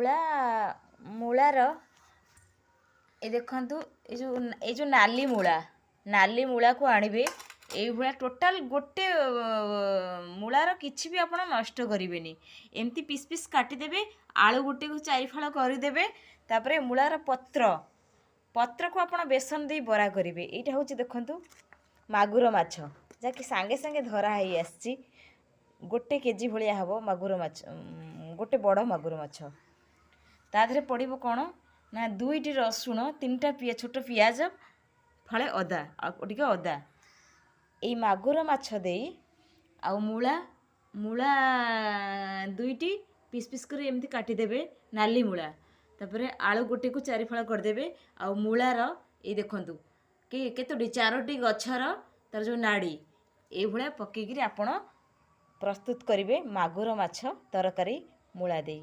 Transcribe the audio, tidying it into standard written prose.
ମୂଳା ମୂଳାର ଏ ଦେଖନ୍ତୁ ଏ ଯେଉଁ ନାଲି ମୂଳାକୁ ଆଣିବେ। এইଭଳିଆ ଟୋଟାଲ ଗୋଟେ ମୂଳାର କିଛି ବି ଆପଣ ନଷ୍ଟ କରିବେନି। ଏମିତି ପିସ୍ ପିସ୍ କାଟିଦେବେ। ଆଳୁ ଗୋଟେକୁ 4 ଫାଳ କରିଦେବେ। ତାପରେ ମୂଳାର ପତ୍ରକୁ ଆପଣ ବେସନ ଦେଇ ବରା କରିବେ। ଏଇଟା ହେଉଛି ଦେଖନ୍ତୁ ମାଗୁର ମାଛ, ଯାହାକି ସାଙ୍ଗେ ସାଙ୍ଗେ ଧରା ହେଇ ଆସିଛି। 1 କେଜି ଭଳିଆ ହେବ ମାଗୁର ମାଛ, ଗୋଟେ ବଡ଼ ମାଗୁର ମାଛ। ତା ଦେହରେ ପଡ଼ିବ କ'ଣ ନା 2ଟି ରସୁଣ, 3ଟା ଛୋଟ ପିଆଜ, ଫାଳେ ଅଦା, ଆଉ ଟିକେ ଅଦା। এই ମାଗୁର ମାଛ ଦେଇ ଆଉ ମୂଳା 2ଟି ପିସ୍ ପିସ୍ କରି ଏମିତି କାଟିଦେବେ, ନାଲି ମୂଳା। ତାପରେ ଆଳୁ ଗୋଟେକୁ 4 ଫାଳ କରିଦେବେ। ଆଉ ମୂଳାର ଏଇ ଦେଖନ୍ତୁ କେତୋଟି 4ଟି ଗଛର ତାର ଯେଉଁ ନାଡ଼ି, ଏଇଭଳିଆ ପକେଇକିରି ଆପଣ ପ୍ରସ୍ତୁତ କରିବେ ମାଗୁର ମାଛ ତରକାରୀ ମୂଳା ଦେଇ।